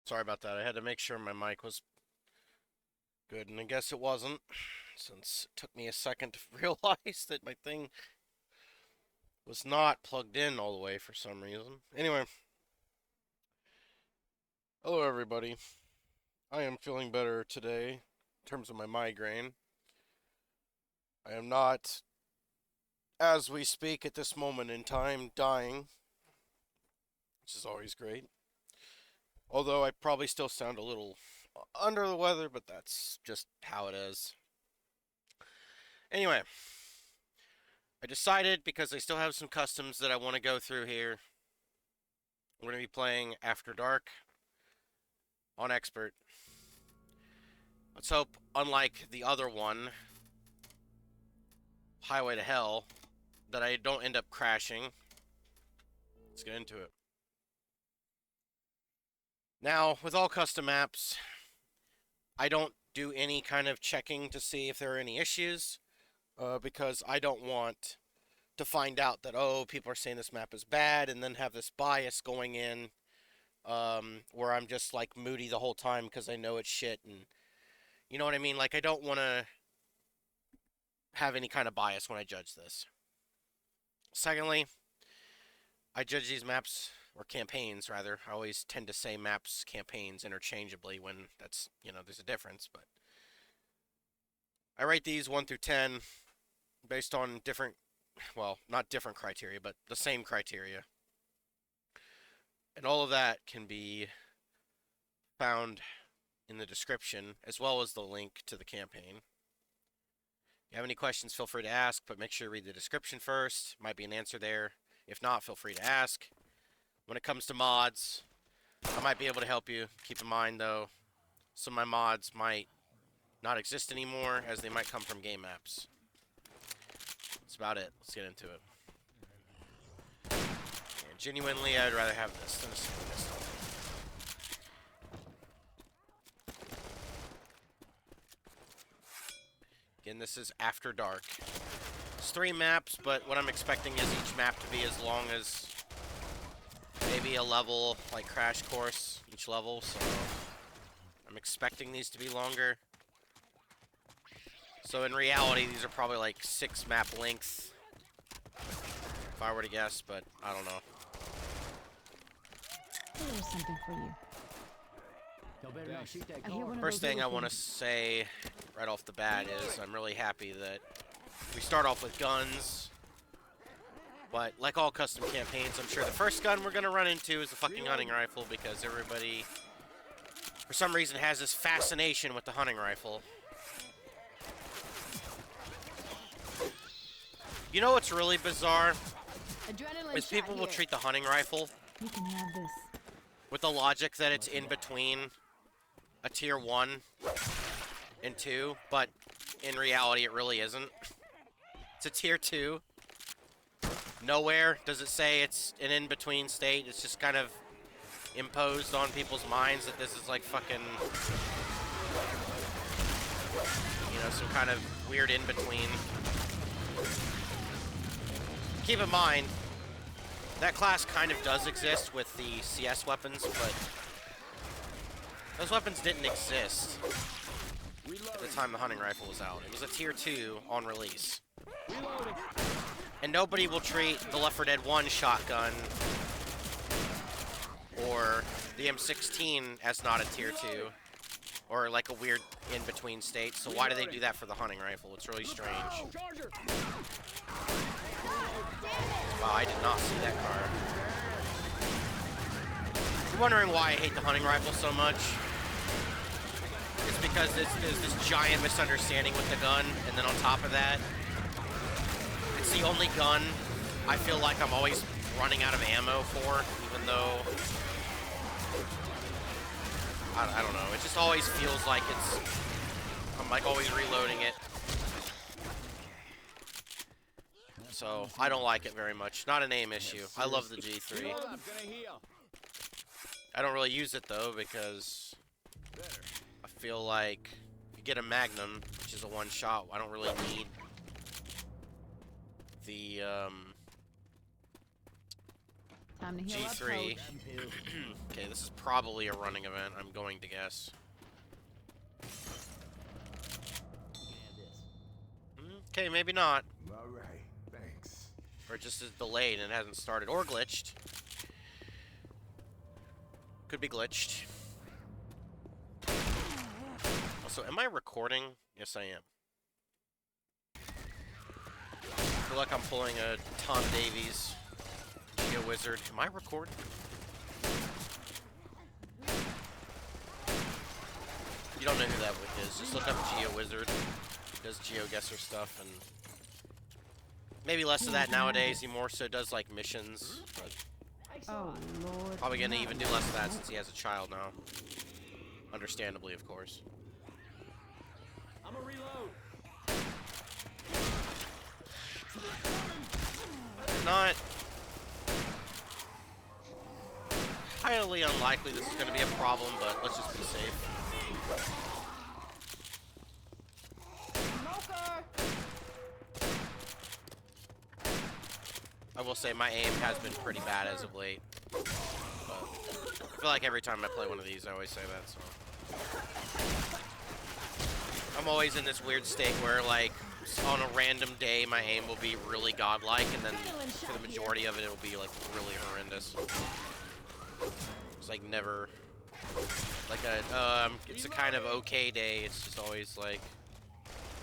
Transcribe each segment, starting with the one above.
Sorry about that. I had to make sure my mic was good, and I guess it wasn't, since it took me a second to realize that my thing was not plugged in all the way for some reason. Anyway, hello everybody. I am feeling better today in terms of my migraine. I am not, as we speak at this moment in time, dying, which is always great. Although I probably still sound a little under the weather, but that's just how it is. Anyway, I decided, because I still have some customs that I want to go through here, we're going to be playing After Dark on Expert. Let's hope, unlike the other one, Highway to Hell, that I don't end up crashing. Let's get into it. Now, with all custom maps, I don't do any kind of checking to see if there are any issues, because I don't want to find out that, oh, people are saying this map is bad, and then have this bias going in, where I'm just, like, moody the whole time because I know it's shit, and you know what I mean? Like, I don't want to have any kind of bias when I judge this. Secondly, I judge these maps, or campaigns, rather. I always tend to say maps, campaigns interchangeably when that's, there's a difference, but I rate these 1 through 10 based on different, well, not different criteria, but the same criteria. And all of that can be found in the description, as well as the link to the campaign. If you have any questions, feel free to ask, but make sure to read the description first. Might be an answer there. If not, feel free to ask. When it comes to mods, I might be able to help you. Keep in mind, though, some of my mods might not exist anymore, as they might come from game maps. That's about it. Let's get into it. And genuinely, I'd rather have this than a single pistol. Again, this is After Dark. It's 3 maps, but what I'm expecting is each map to be as long as maybe a level, like Crash Course, each level, so I'm expecting these to be longer. So in reality, these are probably like 6 map length, if I were to guess, but I don't know. Here's something for you. First thing I want to say right off the bat is I'm really happy that we start off with guns. But like all custom campaigns, I'm sure the first gun we're going to run into is a fucking hunting rifle, because everybody, for some reason, has this fascination with the hunting rifle. You know what's really bizarre? Is people will treat the hunting rifle You can have this. with the logic that it's in between a tier 1 and 2, but in reality it really isn't. It's a tier 2. Nowhere does it say it's an in-between state. It's just kind of imposed on people's minds that this is like fucking, some kind of weird in-between. Keep in mind, that class kind of does exist with the CS weapons, but those weapons didn't exist at the time the hunting rifle was out. It was a tier 2 on release. And nobody will treat the Left 4 Dead 1 shotgun or the M16 as not a tier 2, or like a weird in-between state. So why do they do that for the hunting rifle? It's really strange. Wow, I did not see that car. If you're wondering why I hate the hunting rifle so much, it's because there's this giant misunderstanding with the gun, and then on top of that, it's the only gun I feel like I'm always running out of ammo for, even though, I don't know, it just always feels like I'm like always reloading it. So, I don't like it very much. Not an aim issue. I love the G3. I don't really use it though, because I feel like if you get a Magnum, which is a one-shot, I don't really need Time to heal up, G3. coach. Okay, this is probably a running event, I'm going to guess. Okay, maybe not. All right, thanks. Or it just is delayed and it hasn't started. Or glitched. Could be glitched. Also, am I recording? Yes, I am. I feel like I'm pulling a Tom Davies Geo Wizard. Am I recording? You don't know who that is. Just look up Geo Wizard. He does GeoGuessr stuff, and maybe less of that nowadays. He more so does like missions. But Oh, Lord. probably gonna even do less of that since he has a child now. Understandably, of course. I'm a reload. Not highly unlikely this is going to be a problem, but let's just be safe. I will say my aim has been pretty bad as of late. But I feel like every time I play one of these, I always say that, so. I'm always in this weird state where, like, on a random day, my aim will be really godlike, and then for the majority of it, it'll be, like, really horrendous. It's, like, never, like, it's a kind of okay day. It's just always, like,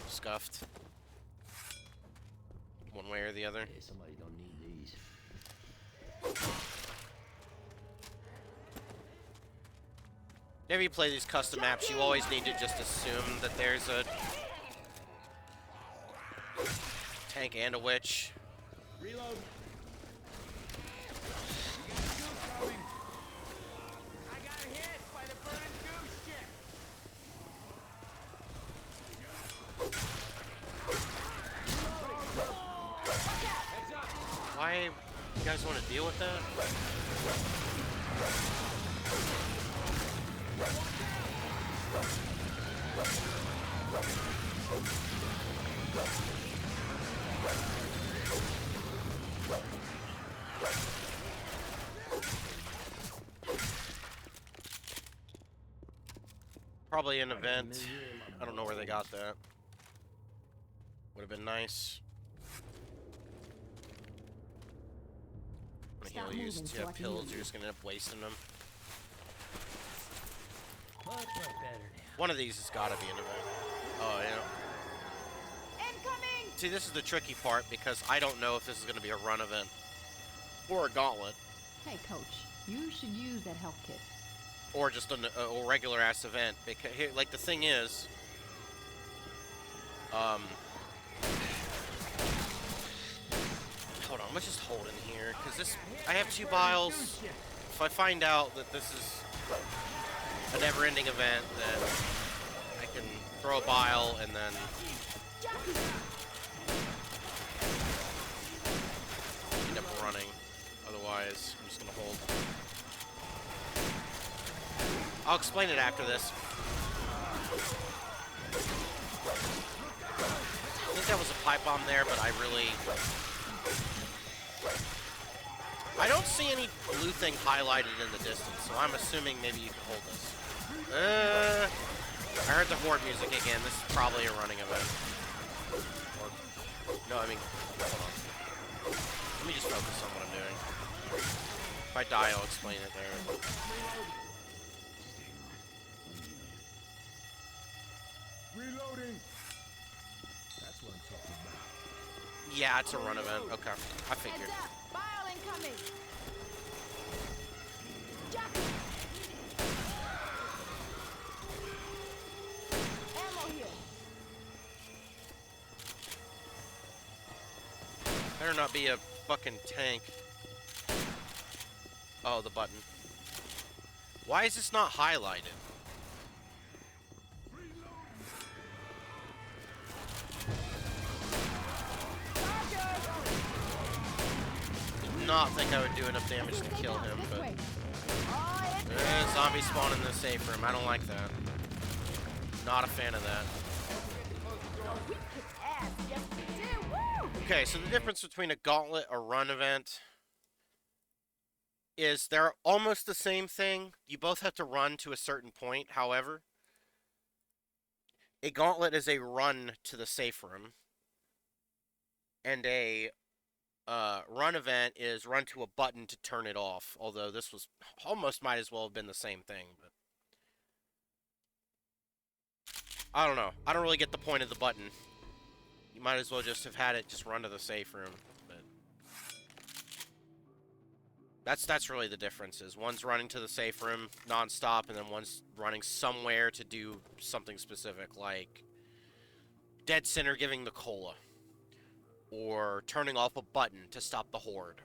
scuffed. One way or the other. Hey, somebody don't need these. Whenever you play these custom maps, you always need to just assume that there's a tank and a witch. Reload. I got hit by the burning goose ship. Why you guys want to deal with that? Probably an event. I don't know where they got that. Would have been nice. I'm gonna heal you since you have pills, you're just gonna end up wasting them. Much better now. One of these has gotta be an event. Oh, yeah. Incoming! See, this is the tricky part because I don't know if this is gonna be a run event. Or a gauntlet. Hey, coach. You should use that health kit. Or just a regular ass event. Because here, like the thing is, hold on, let's just hold in here because this. I have 2 vials. If I find out that this is a never-ending event, then I can throw a vial and then end up running. Otherwise, I'm just gonna hold. I'll explain it after this. I think that was a pipe bomb there, but I don't see any blue thing highlighted in the distance, so I'm assuming maybe you can hold this. I heard the horde music again. This is probably a running event. Or, no, I mean, hold on. Let me just focus on what I'm doing. If I die, I'll explain it there. Reloading. That's what I'm talking about. Yeah, it's a run event. Okay, I figured. Heads up! Bile incoming! Ammo here! Better not be a fucking tank. Oh, the button. Why is this not highlighted? Did not think I would do enough damage to kill him, but zombie spawn in the safe room. I don't like that. Not a fan of that. Okay, so the difference between a gauntlet, a run event, is they're almost the same thing. You both have to run to a certain point. However, a gauntlet is a run to the safe room, and a run event is run to a button to turn it off. Although this was almost might as well have been the same thing, but I don't know. I don't really get the point of the button. You might as well just have had it just run to the safe room. But that's really the difference. Is one's running to the safe room nonstop, and then one's running somewhere to do something specific, like dead center giving the cola, or turning off a button to stop the horde.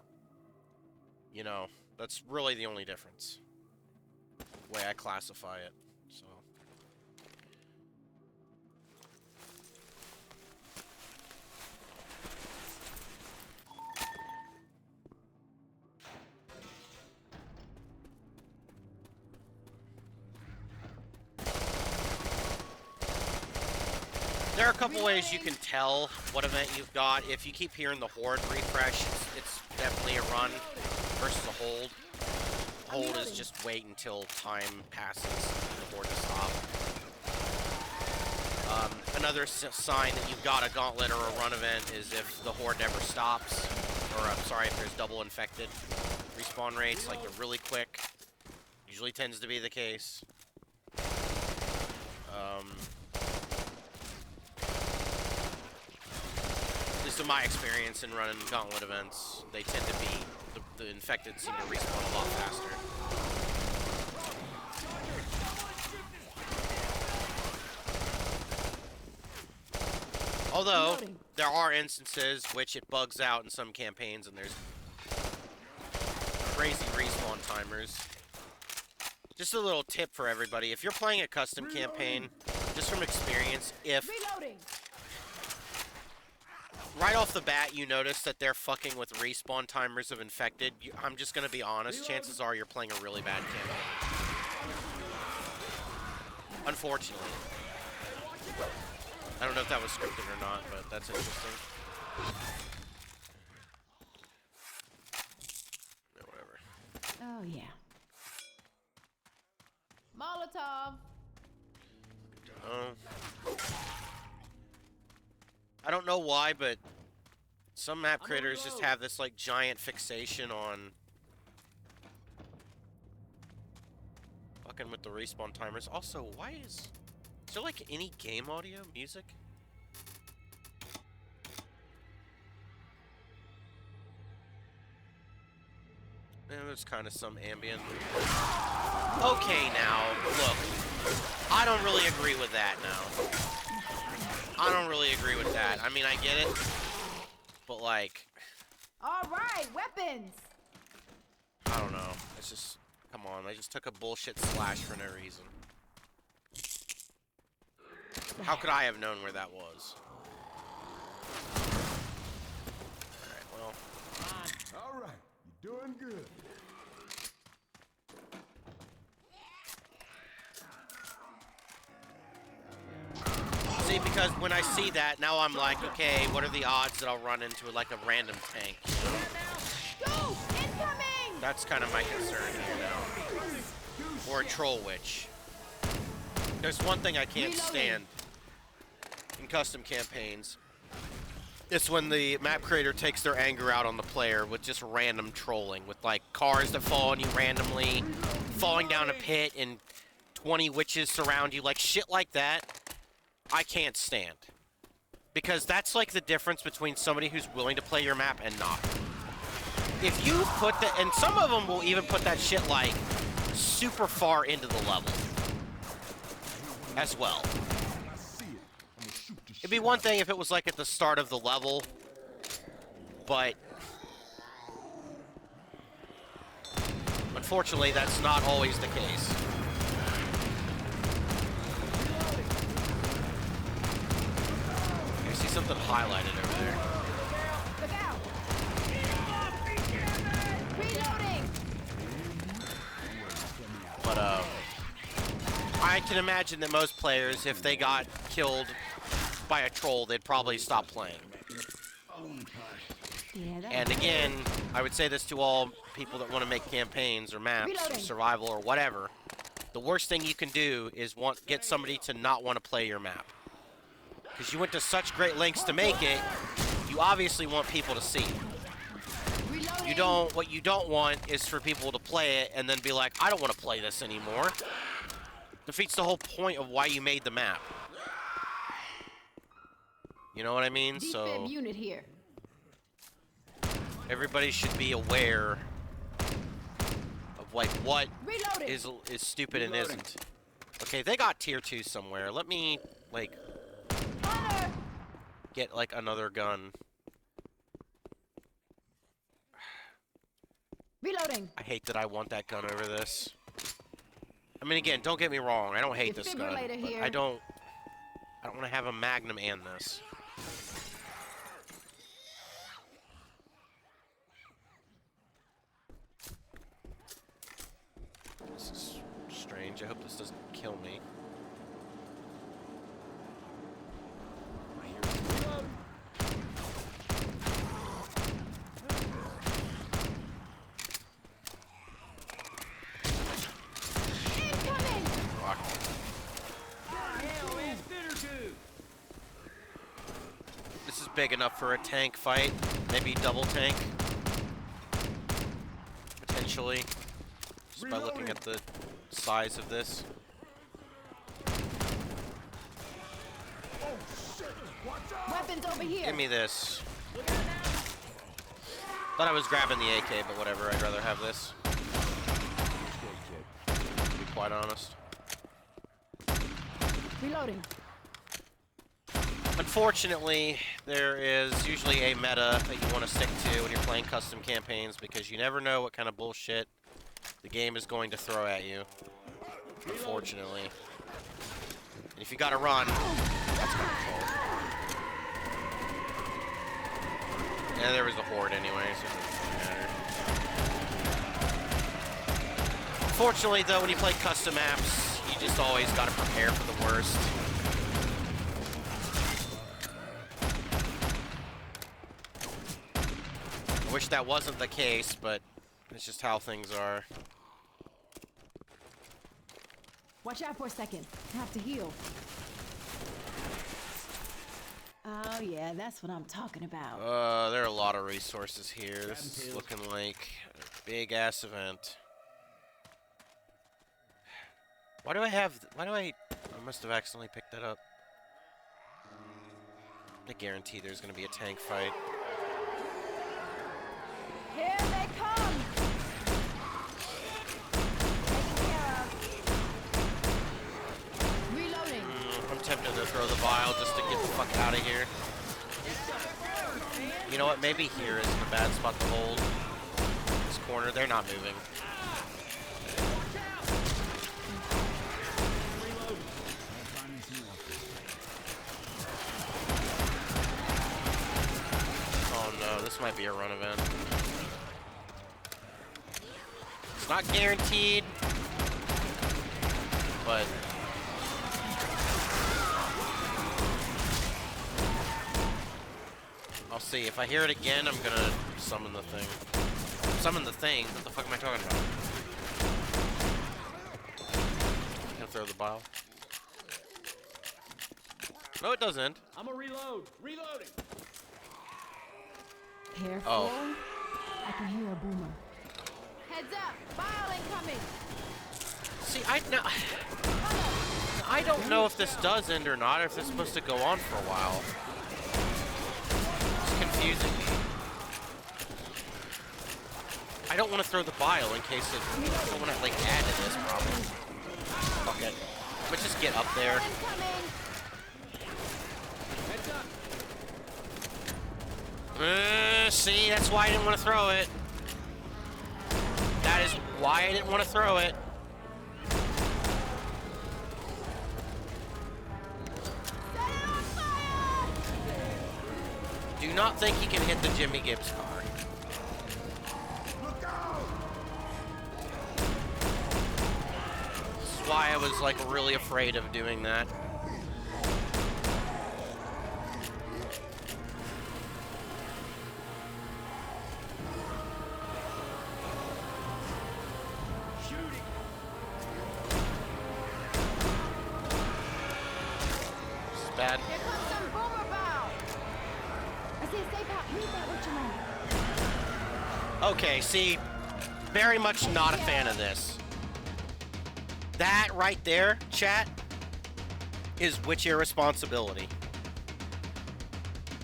You know, that's really the only difference. The way I classify it. So. There are a couple ways you can tell what event you've got. If you keep hearing the horde refresh, it's definitely a run versus a hold. A hold is just wait until time passes for the horde to stop. Another sign that you've got a gauntlet or a run event is if the horde never stops, or I'm sorry, if there's double infected respawn rates, like they're really quick. Usually tends to be the case. In my experience in running gauntlet events, they tend to be, the infected seem to respawn a lot faster. Although, there are instances which it bugs out in some campaigns and there's crazy respawn timers. Just a little tip for everybody, if you're playing a custom campaign, just from experience, if right off the bat, you notice that they're fucking with respawn timers of infected. I'm just gonna be honest. Chances are you're playing a really bad campaign. Unfortunately. I don't know if that was scripted or not, but that's interesting. Yeah, whatever. Oh, yeah. Molotov. I don't know why, but some map creators just have this like giant fixation on fucking with the respawn timers. Also, why is there like any game audio music? And there's kind of some ambient. Okay, now look, I don't really agree with that now. I don't really agree with that. I mean, I get it, but like... All right, weapons! I don't know. It's just... Come on, I just took a bullshit slash for no reason. How could I have known where that was? Alright, well... All right, you're doing good. See, because when I see that, now I'm like, okay, what are the odds that I'll run into like a random tank? Go! Incoming! That's kind of my concern here now. Or a troll witch. There's one thing I can't stand in custom campaigns. It's when the map creator takes their anger out on the player with just random trolling. With like cars that fall on you randomly, falling down a pit and 20 witches surround you. Like shit like that. I can't stand. Because that's like the difference between somebody who's willing to play your map and not. If you put that, and some of them will even put that shit like super far into the level as well. It'd be one thing if it was like at the start of the level, but unfortunately that's not always the case. I see something highlighted over there. Look out! Reloading! But I can imagine that most players, if they got killed by a troll, they'd probably stop playing. Yeah, that And again, I would say this to all people that want to make campaigns or maps or Reloading. survival or whatever. The worst thing you can do is get somebody to not want to play your map. Because you went to such great lengths to make it, you obviously want people to see. Reloading. What you don't want is for people to play it and then be like, I don't want to play this anymore. Defeats the whole point of why you made the map. You know what I mean? Defib So unit here. everybody should be aware of like what Reloading. is stupid and isn't. Okay, they got tier 2 somewhere. Let me like Hunter. get like another gun. Reloading. I hate that I want that gun over this. I mean, again, don't get me wrong. I don't hate this gun. Defibrillator But here. I don't want to have a Magnum and this. This is strange. I hope this doesn't kill me. Incoming. Fuck. Hell, man, dinner too. This is big enough for a tank fight. Maybe double tank. Potentially. Just by looking at the size of this. Weapons over here. Give me this. Thought I was grabbing the AK, but whatever. I'd rather have this. To be quite honest. Reloading. Unfortunately, there is usually a meta that you want to stick to when you're playing custom campaigns because you never know what kind of bullshit the game is going to throw at you. Unfortunately. And if you gotta run, that's kind of cool. Yeah, there was a horde anyway, so it doesn't matter. Unfortunately, though, when you play custom maps, you just always gotta prepare for the worst. I wish that wasn't the case, but it's just how things are. Watch out for a second. I have to heal. Oh yeah, that's what I'm talking about. There are a lot of resources here. This is looking like a big ass event. I must have accidentally picked that up. I guarantee there's gonna be a tank fight. Here they come. Taken care of. Reloading. I'm tempted to throw the vial just to get the fuck out of here. You know what? Maybe here isn't a bad spot to hold. This corner, they're not moving. Oh no, this might be a run event. It's not guaranteed, but I'll see. If I hear it again, I'm gonna summon the thing. Summon the thing? What the fuck am I talking about? Gonna throw the bottle. No, it doesn't. I'm a reload. Reloading. Careful. Oh. I can hear a boomer. Heads up! Bile incoming! See, I don't know if this does end or not, or if this is supposed to go on for a while. It's confusing me. I don't want to throw the bile in case I don't want to like add to this problem. Fuck it. Let's just get up there. Incoming! Heads up. See, that's why I didn't want to throw it. That is why I didn't want to throw it. Set it on fire! Do not think you can hit the Jimmy Gibbs car. This is why I was like really afraid of doing that. see a safe house. Read that what you like. Okay, see, very much not a fan of this. That right there, chat, is which irresponsibility.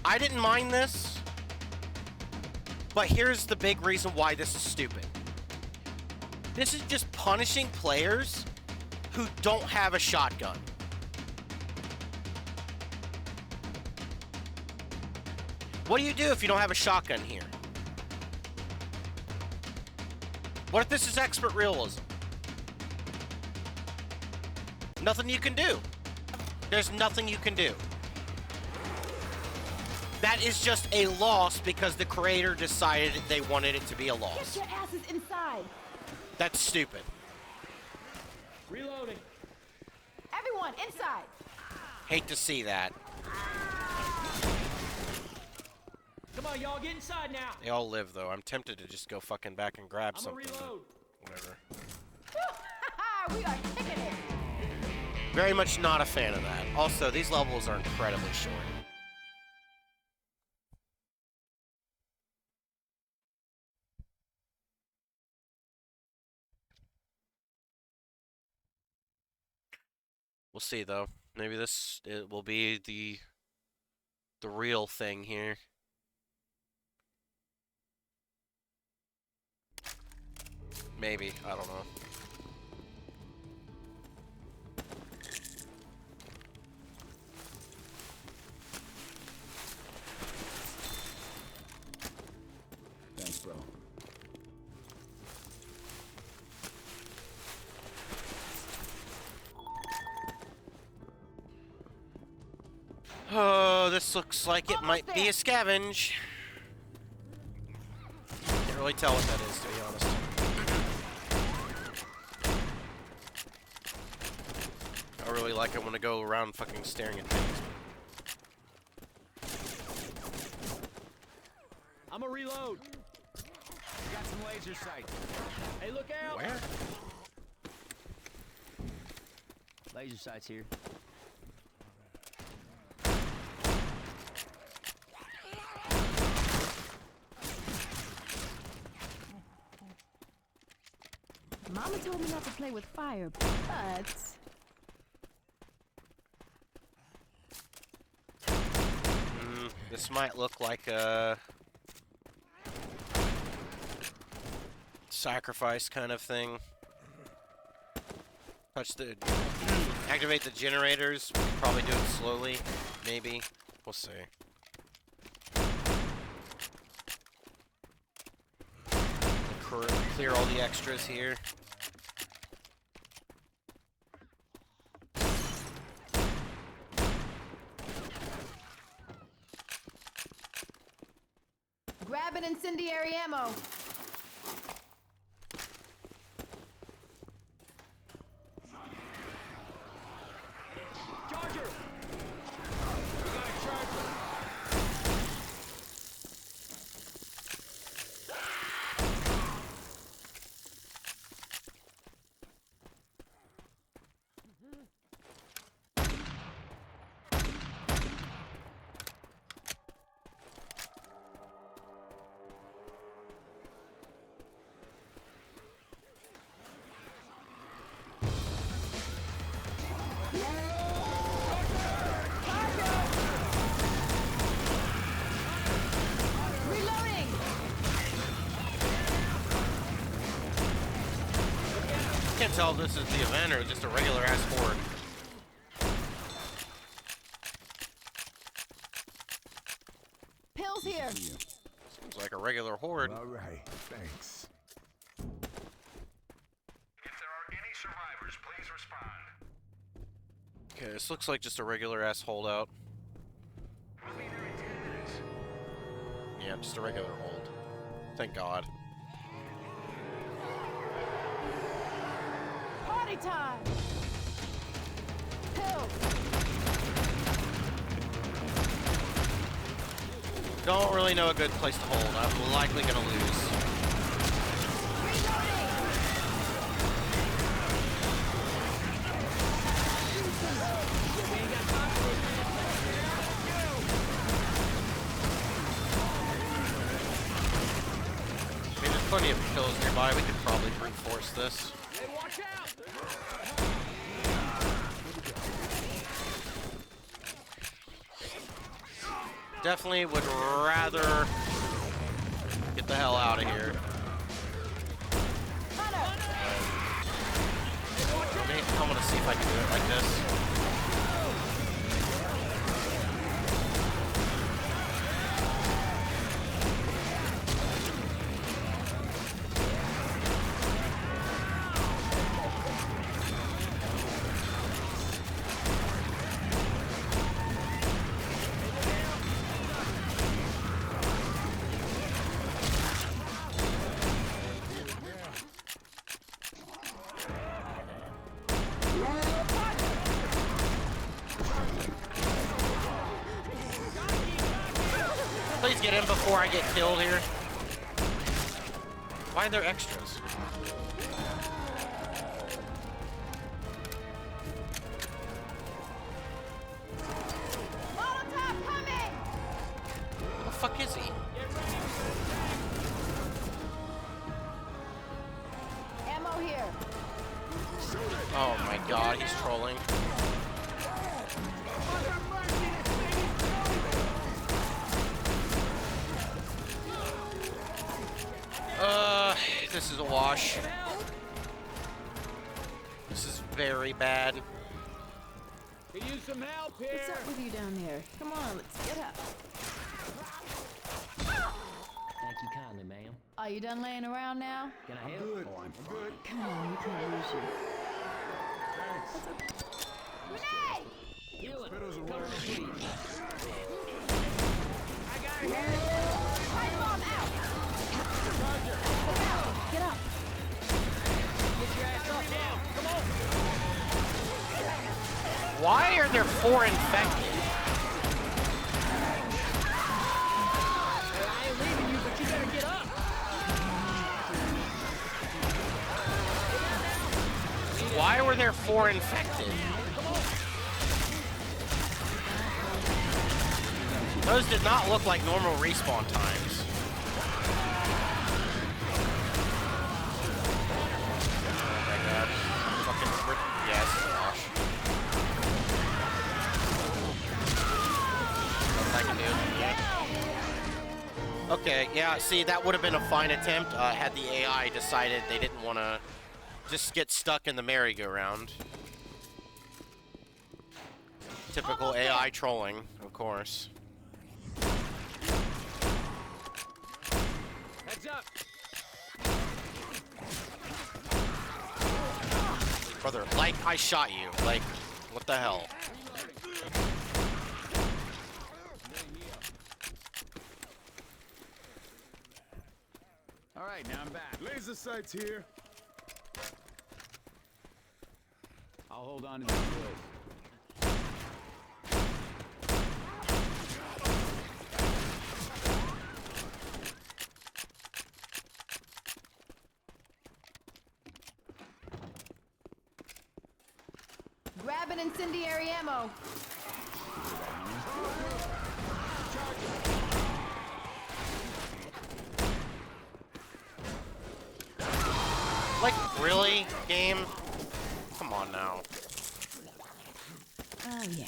I didn't mind this, but here's the big reason why this is stupid. This is just punishing players who don't have a shotgun. What do you do if you don't have a shotgun here? What if this is expert realism? Nothing you can do. There's nothing you can do. That is just a loss because the creator decided they wanted it to be a loss. Get your asses inside. That's stupid. Reloading. Everyone, inside. Hate to see that. Come on, y'all, get inside now. They all live, though. I'm tempted to just go fucking back and grab I'm something. gonna reload. Whatever. We are kicking it. Very much not a fan of that. Also, these levels are incredibly short. We'll see, though. Maybe it will be the real thing here. Maybe. I don't know. Thanks, bro. Oh, this looks like it might be there. a scavenge. Can't really tell what that is, to be honest. I really like it when I go around fucking staring at things. I'm gonna reload. Got some laser sight. Hey, look out. Where? Laser sights here. Mama told me not to play with fire, but This might look like a sacrifice kind of thing. Activate the generators. Probably do it slowly. Maybe. We'll see. Clear all the extras here. grab an incendiary ammo. Charger! We got a charger! Reloading! Can't tell if this is the event or just a regular ass horde. Pills here. Seems like a regular horde. All right, thanks. If there are any survivors, please respond. Okay, this looks like just a regular ass holdout. We'll be there in 10 minutes. Yeah, just a regular hold. Thank God. Party time! Pills! Don't really know a good place to hold. I'm likely gonna lose. Reloading! plenty of kills nearby. We could probably brute force this. Hey, watch out! Definitely would rather get the hell out of here. I'm gonna see if I can do it like this. Please get in before I get killed here. Why are there extras? Molotov coming! Where the fuck is he? Ammo here. Oh my god, he's trolling. This is a wash. This is very bad. Could use some help here. What's up with you down there? Come on, let's get up. Thank you kindly, ma'am. Are you done laying around now? Can I help? Good. Oh, I'm fine. Come on, we can't lose you. Grenade! Kill it. Spitters are Cover running. me, please. I got a hit. Pipe bomb out! Get up! Get your ass up now. Come on. Why are there 4 infected? I ain't leaving you, but you better get up. Why were there 4 infected? Those did not look like normal respawn times. Oh my god. Fucking yes, gosh. Nothing I can do. Yeah. Okay, yeah, see, that would have been a fine attempt had the AI decided they didn't want to just get stuck in the merry-go-round. Typical AI trolling, of course. Heads up. Brother, like, I shot you. Like, what the hell? All right, now I'm back. Laser sights here. I'll hold on to these boys. Grab an incendiary ammo. Like, really, game? Come on now. Oh, yeah.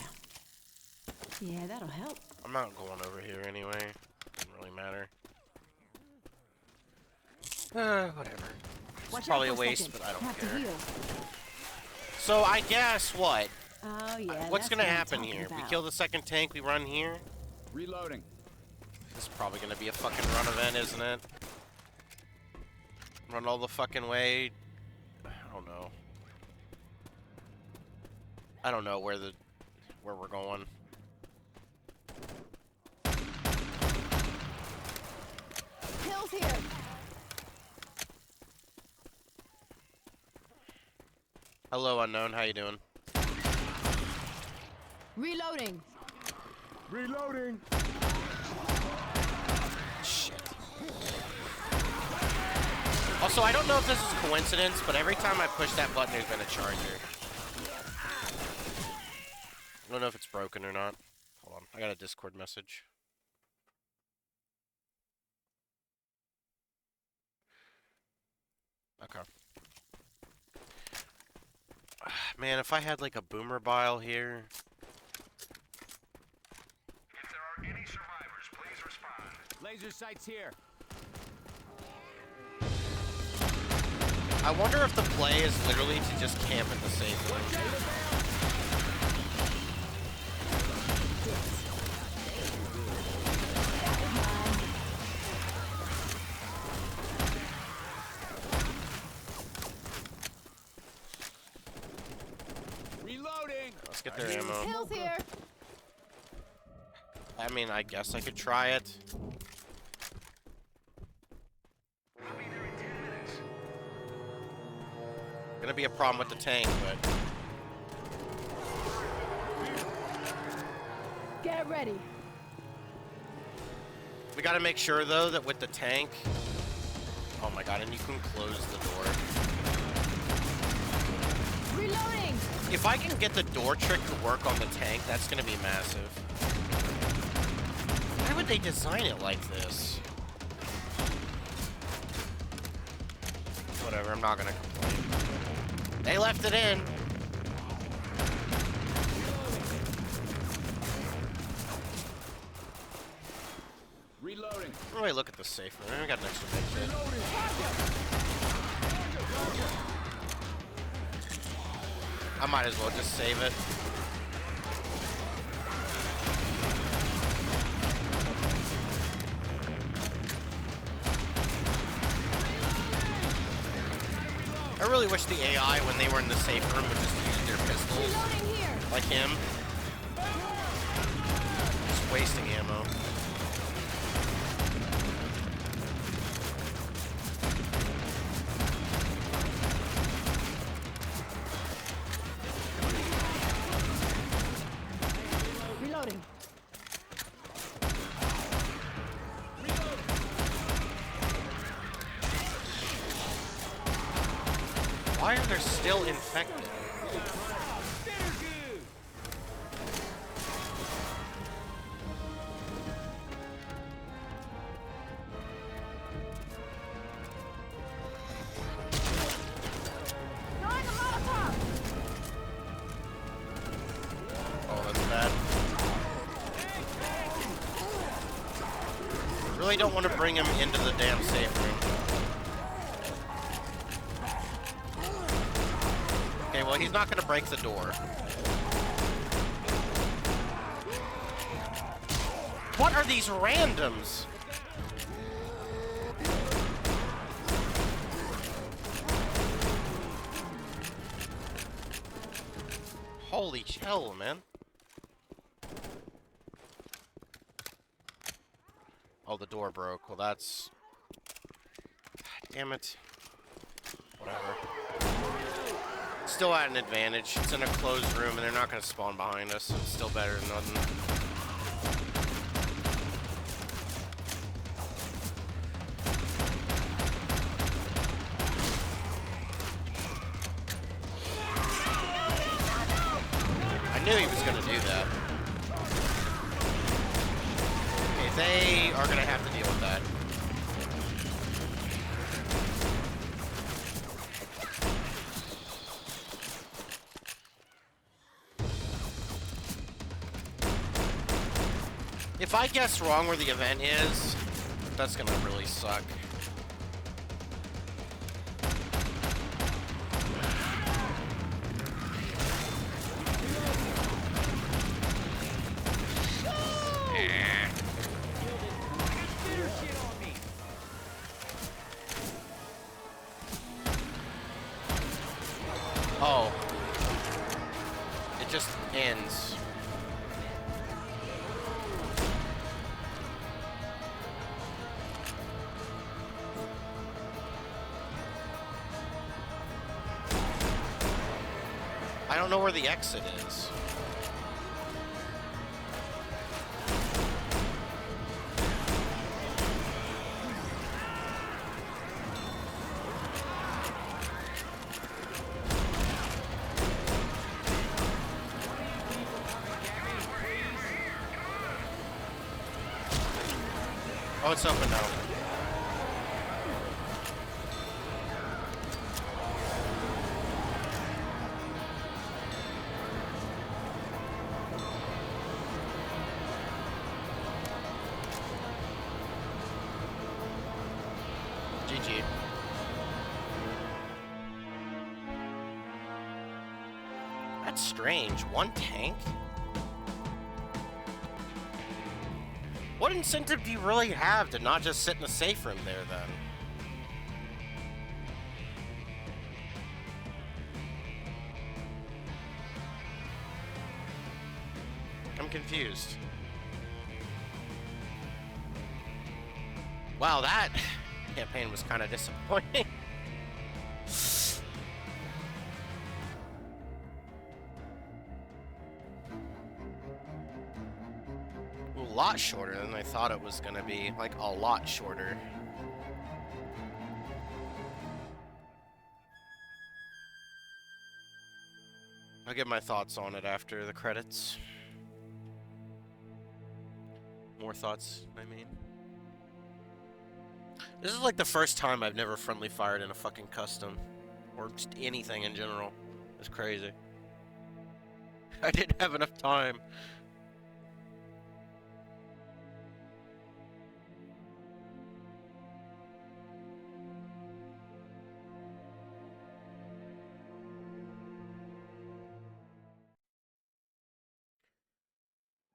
Yeah, that'll help. I'm not going over here anyway. Doesn't really matter. Whatever. It's Watch probably out a for waste, second. but I don't Have to care. heal. So I guess what? Oh, yeah. What's that's gonna what I'm happen talking here? We about. kill the second tank, we run here? Reloading. This is probably gonna be a fucking run event, isn't it? Run all the fucking way. I don't know. I don't know where we're going. Pills here. Hello, unknown. How you doing? Reloading. Reloading. Shit. Also, I don't know if this is coincidence, but every time I push that button, there's been a charger. I don't know if it's broken or not. Hold on. I got a Discord message. Man, if I had like a boomer bile here. If there are any survivors, please respond. Laser sights here. I wonder if the play is literally to just camp in the safe room. Reloading. Let's get their ammo. Hills here. I mean, I guess I could try it. I'll be there in 10 minutes. Gonna be a problem with the tank, but Get ready. we gotta make sure though that with the tank. Oh my god, and you can close the door. Reloading. If I can get the door trick to work on the tank, that's gonna be massive. Why would they design it like this? Whatever, I'm not gonna complain. They left it in. Reloading. Oh, wait, look at the safe room. We got an extra big kit. I might as well just save it. I really wish the AI, when they were in the safe room, would just use their pistols, Reloading here. like him. Just wasting ammo. Reloading. Why are there still infected? Throwing a molotov. Oh, that's bad. Really don't want to bring him into the damn safe room. Okay, well, he's not going to break the door. What are these randoms? Holy hell, man. Oh, the door broke. Well, that's... God damn it. Whatever. Still at an advantage. It's in a closed room, and they're not going to spawn behind us, so it's still better than nothing. I knew he was going to do that. Okay, they are going to have to deal with that. If I guess wrong where the event is, that's gonna really suck. Oh. It just ends. I don't know where the exit is. Oh, it's open now. GG. That's strange. One tank? What incentive do you really have to not just sit in a safe room there, then? I'm confused. Wow, that campaign was kind of disappointing. A lot shorter than I thought it was gonna be. Like, a lot shorter. I'll give my thoughts on it after the credits. More thoughts, I mean. This is like the first time I've never friendly fired in a fucking custom. Or just anything in general. It's crazy. I didn't have enough time.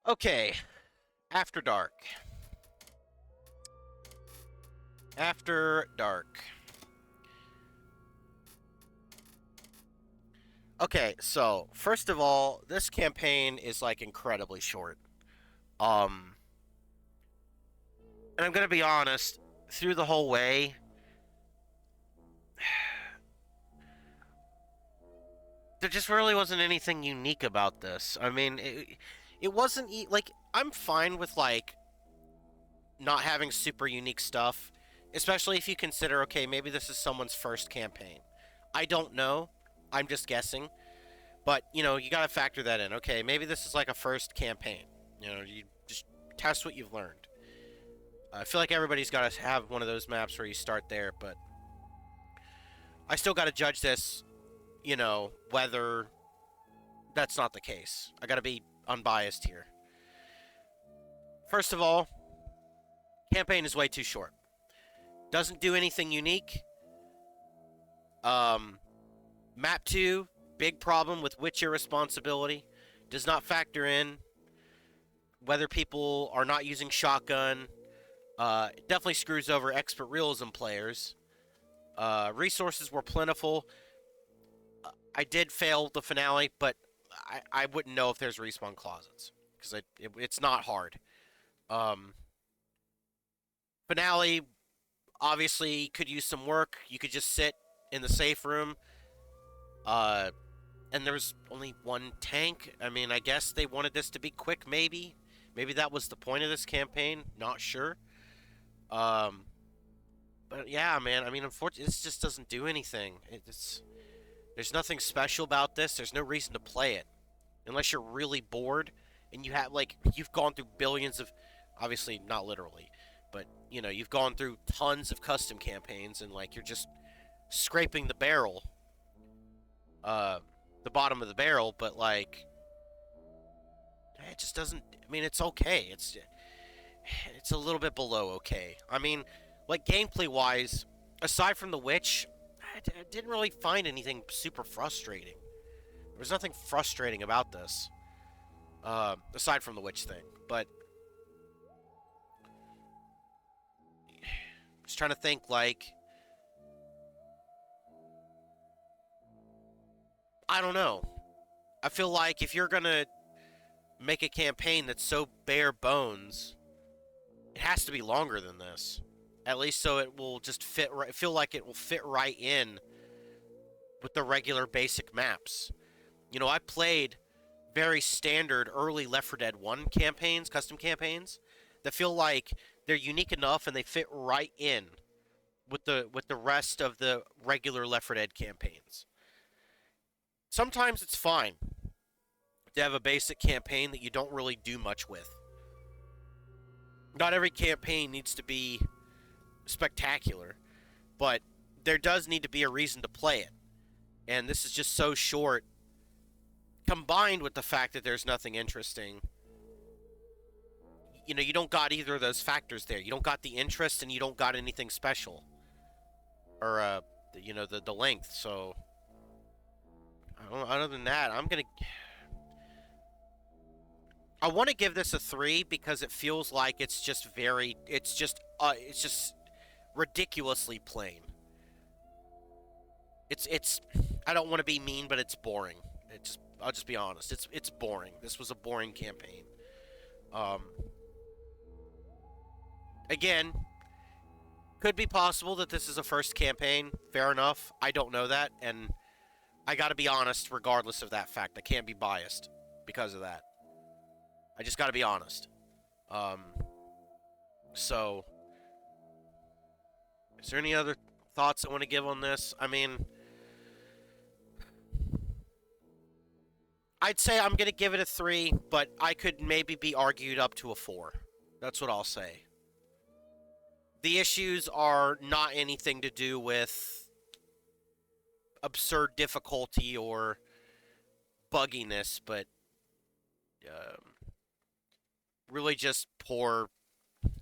Okay. After dark. After dark. Okay, so first of all, this campaign is like incredibly short. And I'm gonna be honest, through the whole way, there just really wasn't anything unique about this. I mean, it wasn't like, I'm fine with like not having super unique stuff, especially if you consider, okay, maybe this is someone's first campaign. I don't know. I'm just guessing. But, you know, you gotta factor that in. Okay, maybe this is like a first campaign. You know, you just test what you've learned. I feel like everybody's gotta have one of those maps where you start there, but I still gotta judge this, you know, whether that's not the case. I gotta be unbiased here. First of all, campaign is way too short. Doesn't do anything unique. Map 2, big problem with witch irresponsibility. Does not factor in whether people are not using shotgun. It definitely screws over Expert Realism players. Resources were plentiful. I did fail the finale, but I wouldn't know if there's respawn closets. Because it's not hard. Finale, obviously, could use some work. You could just sit in the safe room. And there was only one tank. I mean, I guess they wanted this to be quick, maybe. Maybe that was the point of this campaign. Not sure. But yeah, man. I mean, unfortunately, this just doesn't do anything. There's nothing special about this. There's no reason to play it. Unless you're really bored and you have, like, you've gone through billions of... Obviously, not literally. But, you know, you've gone through tons of custom campaigns and, like, you're just scraping the barrel. The bottom of the barrel, but, like, it just doesn't... I mean, it's okay. It's a little bit below okay. I mean, like, gameplay-wise, aside from the witch, I didn't really find anything super frustrating. There was nothing frustrating about this. Aside from the witch thing. But... just trying to think, like... I don't know. I feel like if you're gonna make a campaign that's so bare bones, it has to be longer than this. At least so it will just fit right, feel like it will fit right in with the regular basic maps. You know, I played very standard early Left 4 Dead 1 campaigns, custom campaigns, that feel like they're unique enough and they fit right in with the rest of the regular Left 4 Dead campaigns. Sometimes it's fine to have a basic campaign that you don't really do much with. Not every campaign needs to be spectacular, but there does need to be a reason to play it. And this is just so short, combined with the fact that there's nothing interesting. You know, you don't got either of those factors there. You don't got the interest and you don't got anything special. or you know, the length. So other than that, I want to give this a 3 because it feels like it's just ridiculously plain. It's I don't want to be mean, but it's boring. I'll just be honest. It's boring. This was a boring campaign. Again, could be possible that this is a first campaign. Fair enough. I don't know that, and I got to be honest regardless of that fact. I can't be biased because of that. I just got to be honest. So, is there any other thoughts I want to give on this? I mean, I'd say I'm going to give it a 3, but I could maybe be argued up to a 4. That's what I'll say. The issues are not anything to do with absurd difficulty or bugginess, but really just poor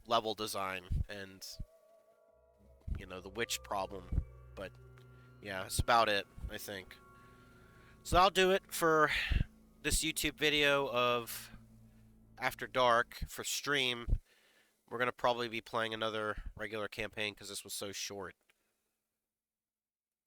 level design and, you know, the witch problem. But yeah, that's about it, I think. So I'll do it for this YouTube video of After Dark for stream. We're going to probably be playing another regular campaign because this was so short.